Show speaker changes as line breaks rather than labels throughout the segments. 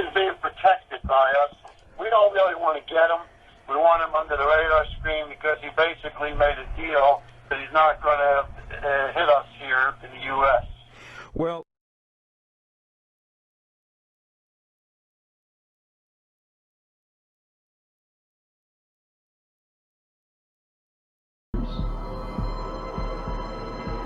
is being protected by us. We don't really want to get him. We want him under the radar screen because he basically made a deal that he's not going to hit us here in the U.S.
Well,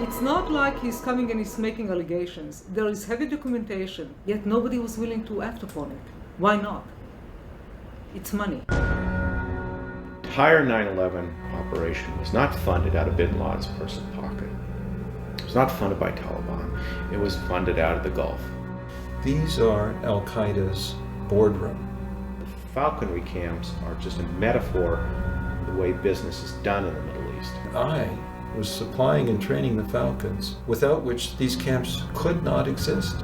it's not like he's coming and he's making allegations. There is heavy documentation, yet nobody was willing to act upon it. Why not? It's money.
The entire 9/11 operation was not funded out of bin Laden's personal pocket. It was not funded by Taliban. It was funded out of the Gulf.
these are Al-Qaeda's boardroom.
The falconry camps are just a metaphor for the way business is done in the Middle East.
I was supplying and training the Falcons, without which these camps could not exist.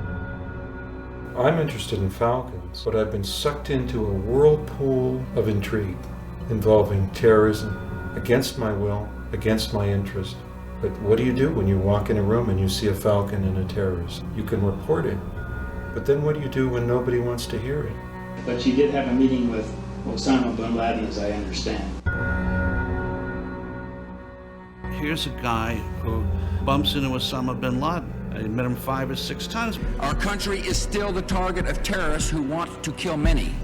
I'm interested in falcons, but I've been sucked into a whirlpool of intrigue involving terrorism against my will, against my interest. But what do you do when you walk in a room and you see a falcon and a terrorist? You can report it, but then what do you do when nobody wants to hear it?
But you did have a meeting with Osama bin Laden, as I understand.
Here's a guy who bumps into Osama bin Laden. I met him 5 or 6 times.
Our country is still the target of terrorists who want to kill many.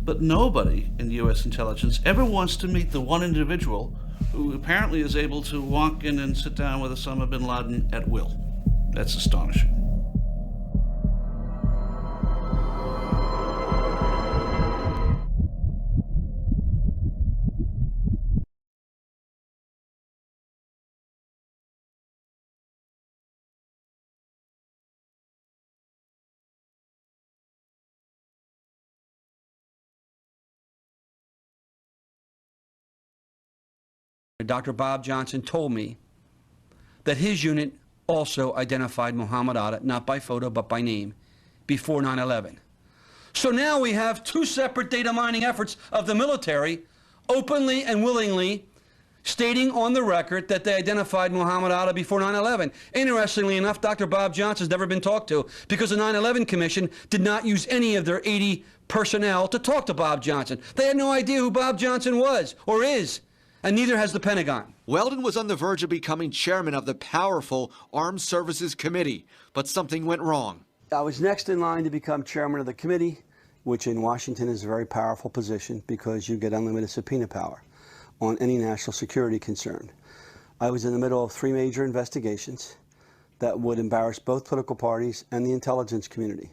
But nobody in U.S. intelligence ever wants to meet the one individual who apparently is able to walk in and sit down with Osama bin Laden at will. That's astonishing.
Dr. Bob Johnson told me that his unit also identified Muhammad Atta, not by photo, but by name, before 9/11. So now we have 2 separate data mining efforts of the military, openly and willingly stating on the record that they identified Muhammad Atta before 9/11. Interestingly enough, Dr. Bob Johnson's never been talked to because the 9/11 Commission did not use any of their 80 personnel to talk to Bob Johnson. They had no idea who Bob Johnson was or is. And neither has the Pentagon.
Weldon was on the verge of becoming chairman of the powerful Armed Services Committee, but something went wrong.
I was next in line to become chairman of the committee, which in Washington is a very powerful position because you get unlimited subpoena power on any national security concern. I was in the middle of 3 major investigations that would embarrass both political parties and the intelligence community.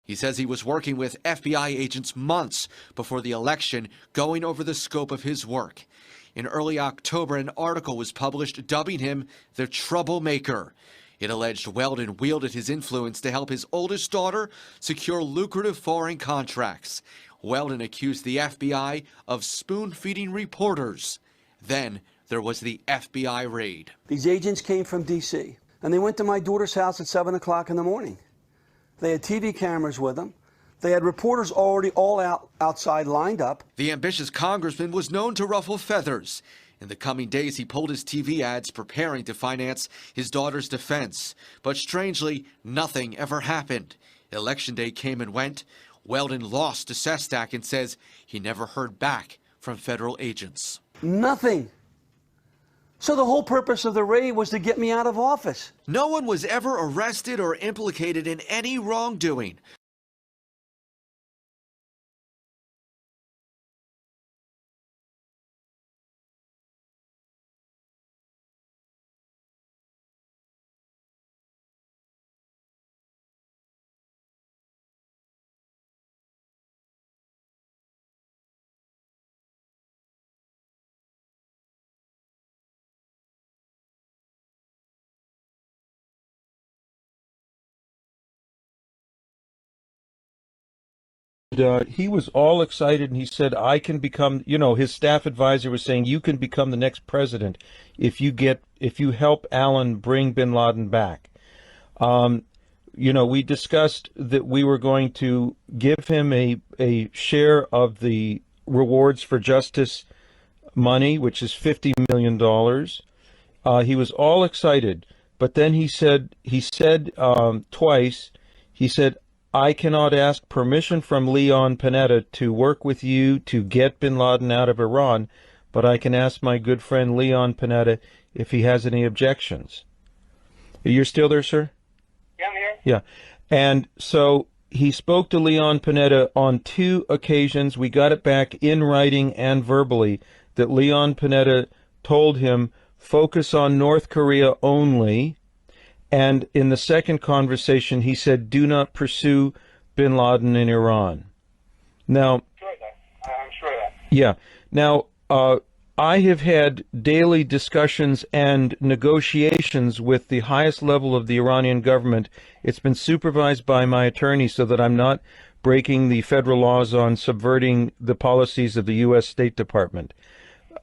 He says he was working with FBI agents months before the election, going over the scope of his work. In early October, an article was published dubbing him the troublemaker. It alleged Weldon wielded his influence to help his oldest daughter secure lucrative foreign contracts. Weldon accused the FBI of spoon-feeding reporters. Then there was the FBI raid.
These agents came from D.C., and they went to my daughter's house at 7 o'clock in the morning. They had TV cameras with them. They had reporters already outside lined up.
The ambitious congressman was known to ruffle feathers. In the coming days, he pulled his TV ads preparing to finance his daughter's defense. But strangely, nothing ever happened. Election day came and went. Weldon lost to Sestak and says he never heard back from federal agents.
Nothing. So the whole purpose of the raid was to get me out of office.
No one was ever arrested or implicated in any wrongdoing.
He was all excited, and he said, I can become, his staff advisor was saying, you can become the next president if you help Allen bring bin Laden back. We discussed that we were going to give him a share of the rewards for justice money, which is $50 million. He was all excited. But then he said twice, he said, I cannot ask permission from Leon Panetta to work with you to get bin Laden out of Iran, but I can ask my good friend Leon Panetta if he has any objections. You're still there, sir?
Yeah, I'm here.
Yeah. And so he spoke to Leon Panetta on 2 occasions. We got it back in writing and verbally that Leon Panetta told him, focus on North Korea only. And in the second conversation, he said, do not pursue bin Laden in Iran. Now,
I'm sure of that.
Yeah. Now, I have had daily discussions and negotiations with the highest level of the Iranian government. It's been supervised by my attorney so that I'm not breaking the federal laws on subverting the policies of the U.S. State Department.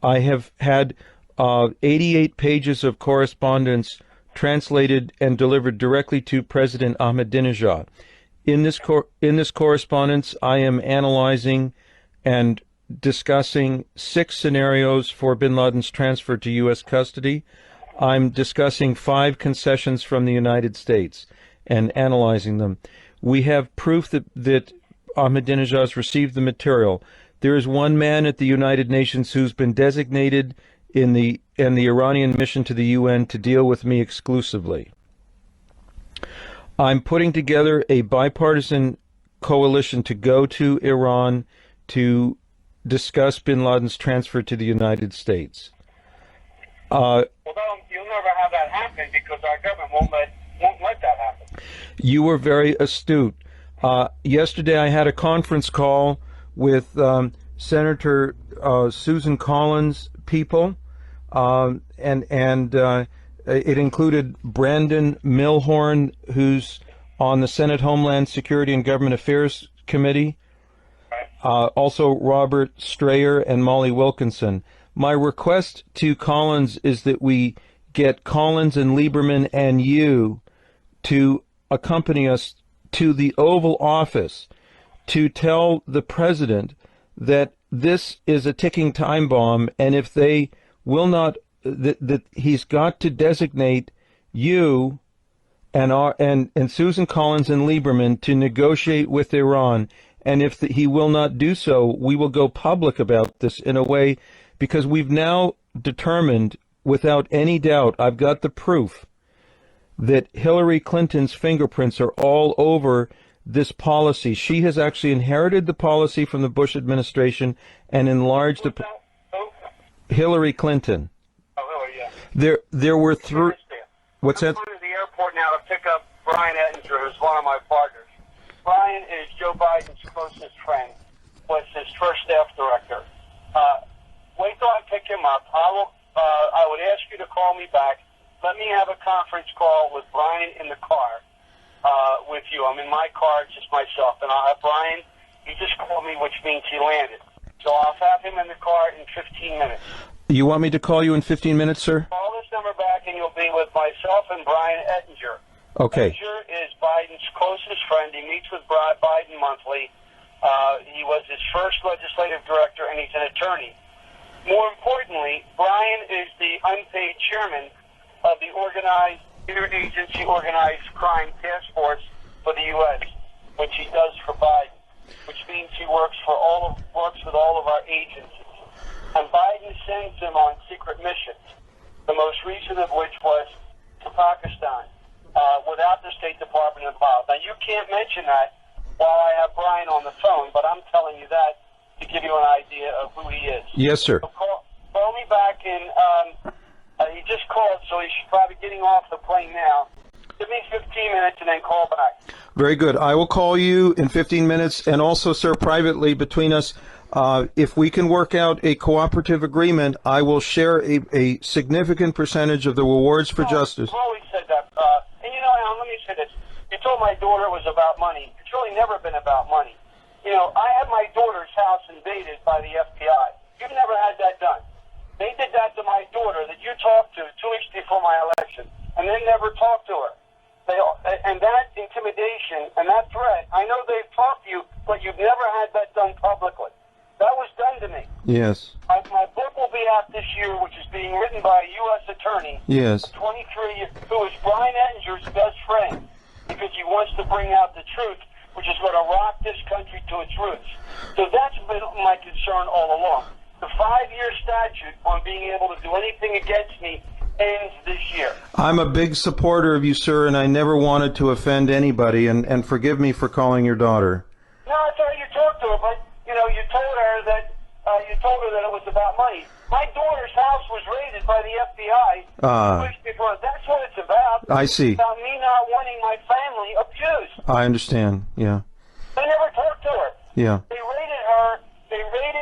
I have had 88 pages of correspondence translated and delivered directly to President Ahmadinejad. In this correspondence, I am analyzing and discussing 6 scenarios for bin Laden's transfer to U.S. custody. I'm discussing 5 concessions from the United States and analyzing them. We have proof that Ahmadinejad has received the material. There is one man at the United Nations who's been designated in the Iranian mission to the UN to deal with me exclusively. I'm putting together a bipartisan coalition to go to Iran to discuss bin Laden's transfer to the United States.
Well, you'll never have that happen because our government won't let that happen.
You were very astute. Yesterday I had a conference call with Senator Susan Collins' people, and it included Brandon Milhorn, who's on the Senate Homeland Security and Government Affairs Committee, also Robert Strayer and Molly Wilkinson. My request to Collins is that we get Collins and Lieberman and you to accompany us to the Oval Office to tell the president that this is a ticking time bomb, and if they will not, that he's got to designate you and Susan Collins and Lieberman to negotiate with Iran. And if he will not do so, we will go public about this in a way, because we've now determined without any doubt, I've got the proof, that Hillary Clinton's fingerprints are all over this policy. She has actually inherited the policy from the Bush administration and enlarged the... Hillary Clinton.
Oh, Hillary, yeah.
There were 3... What's that?
I'm going to the airport now to pick up Brian Ettinger, who's one of my partners. Brian is Joe Biden's closest friend, was his first staff director. Wait till I pick him up. I would ask you to call me back. Let me have a conference call with Brian in the car with you. I'm in my car, just myself. And I'll have Brian, he just called me, which means he landed. So I'll have him in the car in 15 minutes.
You want me to call you in 15 minutes, sir?
Call this number back and you'll be with myself and Brian Ettinger.
Okay.
Ettinger is Biden's closest friend. He meets with Biden monthly. He was his first legislative director, and he's an attorney. More importantly, Brian is the unpaid chairman of the interagency organized crime task force for the U.S., which he does for Biden, which means he works with all of our agencies. And Biden sends him on secret missions, the most recent of which was to Pakistan, without the State Department involved. Now, you can't mention that while I have Brian on the phone, but I'm telling you that to give you an idea of who he is.
Yes, sir.
So call me back in, he just called, so he's probably getting off the plane now. Give me 15 minutes and then call back.
Very good. I will call you in 15 minutes, and also, sir, privately between us, if we can work out a cooperative agreement, I will share a significant percentage of the rewards for justice.
I've always said that. And you know, Alan, let me say this. You told my daughter it was about money. It's really never been about money. You know, I had my daughter's house invaded by the FBI. You've never had that done. They did that to my daughter that you talked to 2 weeks before my election, and then never talked to her. And that intimidation and that threat, I know they've talked to you, but you've never had that done publicly. That was done to me.
Yes.
My book will be out this year, which is being written by a U.S. attorney.
Yes.
23, who is supposed to bring out the truth, which is going to rock this country to its roots. So that's been my concern all along. The 5-year statute on being able to do anything against me ends this year.
I'm a big supporter of you, sir, and I never wanted to offend anybody, and forgive me for calling your daughter.
No, I thought you talked to her, but, you know, you told her that it was about money. My daughter's house was raided by the FBI. That's what it's about.
I see.
It's about me not wanting my family abused.
I understand, yeah.
I never talked to her.
Yeah.
They raided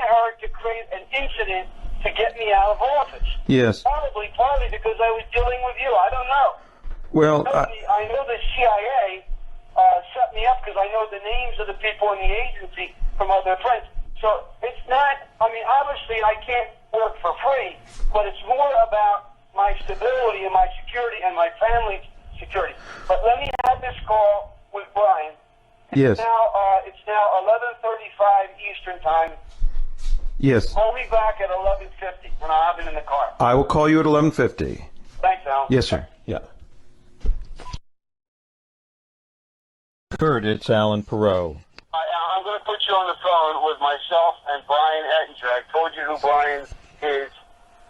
her to create an incident to get me out of office.
Yes.
Probably because I was dealing with you. I don't know.
Well,
I know the CIA set me up because I know the names of the people in the agency from other friends. So it's not, I mean, obviously I can't work for free, but it's more about my stability and my security and my family's security. But let me have this call with Brian.
Yes.
It's now 11:35 Eastern Time.
Yes.
Call me back at 11:50 when I have him in the car.
I will call you at 11:50.
Thanks, Alan.
Yes, sir. Yeah. Kurt, it's Alan Parrot.
I'm going to put you on the phone with myself and Brian Ettinger. I told you who Brian is.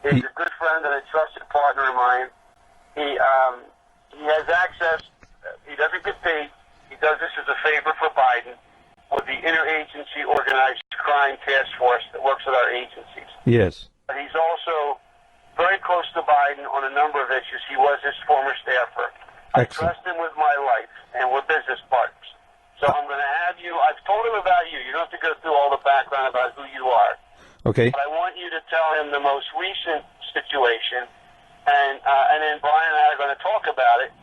He's a good friend and a trusted partner of mine. He has access. He doesn't get paid. He does this as a favor for Biden with the interagency organized crime task force that works with our agencies.
Yes.
But he's also very close to Biden on a number of issues. He was his former staffer. I trust him with my life, and we're business partners. So I'm going to have you, I've told him about you. You don't have to go through all the background about who you are.
Okay.
But I want you to tell him the most recent situation, and then Brian and I are going to talk about it,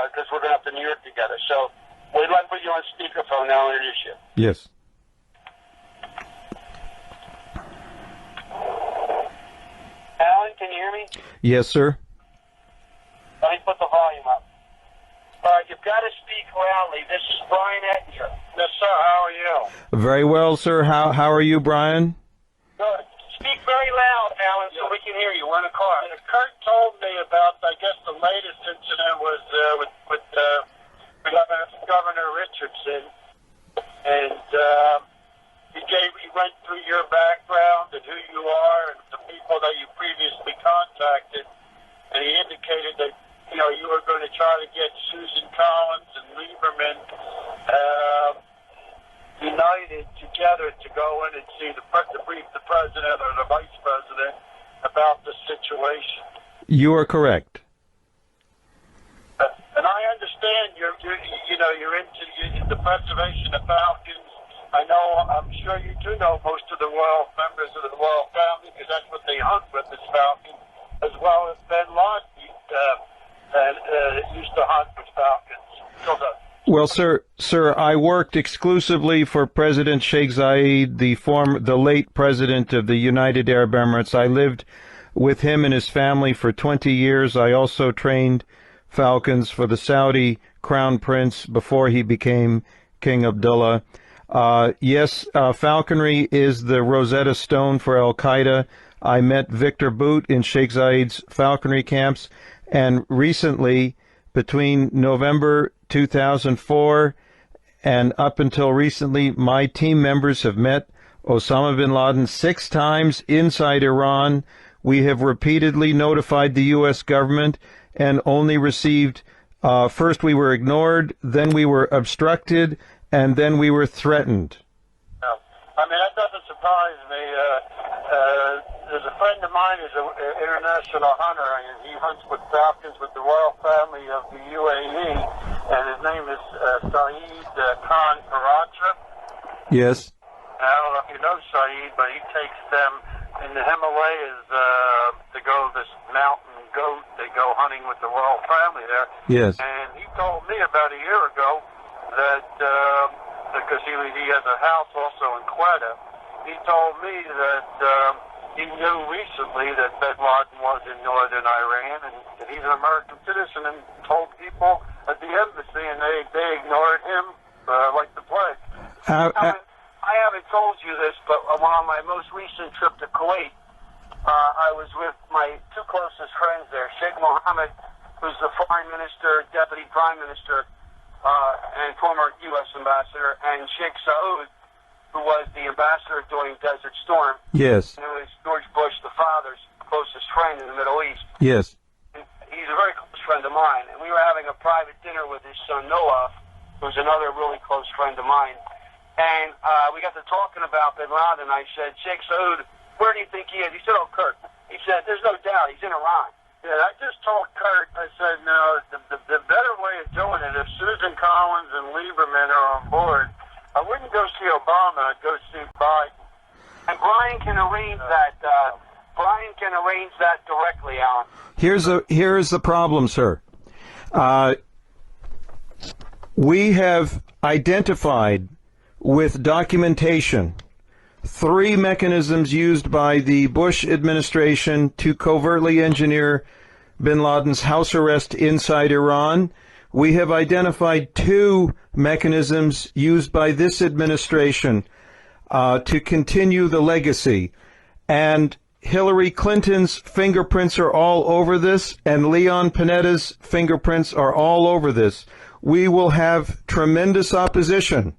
because we're going up to New York together. So we'd like to put you on speakerphone now and introduce you.
Yes.
Alan, can you hear me?
Yes, sir.
Let me put the volume up. All right, you've got to speak loudly. This is Brian Ettinger. Yes, sir. How are you?
Very well, sir. How are you, Brian?
Good. Speak very loud, Alan, so we can hear you. We're in a car. Kurt told me about, I guess, the latest incident was with Governor Richardson, and he went through your background and who you are and the people that you previously contacted, and he indicated that you were going to try to get Susan Collins and Lieberman united together to go in and see to brief the president or the vice president about the situation.
You are correct.
And I understand you're into the preservation of falcons. I'm sure you do know most of the royal members of the royal family because that's what they hunt with, is falcons, as well as Ben Laden used to hunt with falcons.
Well, sir, I worked exclusively for President Sheikh Zayed, the late president of the United Arab Emirates. I lived with him and his family for 20 years. I also trained falcons for the Saudi crown prince before he became King Abdullah. Yes, falconry is the Rosetta Stone for Al-Qaeda. I met Victor Boot in Sheikh Zayed's falconry camps, and recently, between November 2004 and up until recently, my team members have met Osama bin Laden 6 times inside Iran. We have repeatedly notified the U.S. government and only received, first we were ignored, then we were obstructed, and then we were threatened.
I mean, that doesn't surprise me. There's a friend of mine who's an international hunter, and he hunts with falcons with the royal family of the UAE, and his name is Saeed Khan Karacha.
Yes.
I don't know if you know Saeed, but he takes them in the Himalayas to go this mountain goat. They go hunting with the royal family there.
Yes.
And he told me about a year ago that, because he has a house also in Quetta, he told me that he knew recently that bin Laden was in northern Iran, and he's an American citizen, and told people at the embassy, and they ignored him like the plague. I haven't told you this, but on my most recent trip to Kuwait, I was with my 2 closest friends there, Sheikh Mohammed, who's the Foreign Minister, Deputy Prime Minister, and and former U.S. ambassador, and Sheikh Saud, who was the ambassador during Desert Storm.
Yes.
And who was George Bush, the father's closest friend in the Middle East.
Yes.
And he's a very close friend of mine, and we were having a private dinner with his son Noah, who's another really close friend of mine. And we got to talking about bin Laden. I said, Sheikh Saud, where do you think he is? He said, oh, Kurt. He said, there's no doubt, he's in Iran. Yeah, I just told Kurt, I said, no, the better way of doing it, if Susan Collins and Lieberman are on board, I wouldn't go see Obama, I'd go see Biden. And Brian can arrange that. Brian can arrange that directly, Alan.
Here's the problem, sir. We have identified with documentation 3 mechanisms used by the Bush administration to covertly engineer bin Laden's house arrest inside Iran. We have identified 2 mechanisms used by this administration to continue the legacy. And Hillary Clinton's fingerprints are all over this, and Leon Panetta's fingerprints are all over this. We will have tremendous opposition.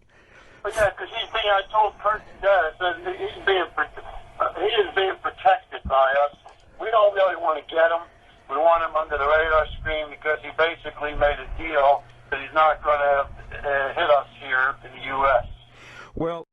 But yeah, because I told Kurt today, I said he is being protected by us. We don't really want to get him. We want him under the radar screen because he basically made a deal that he's not going to hit us here in the U.S.
Well.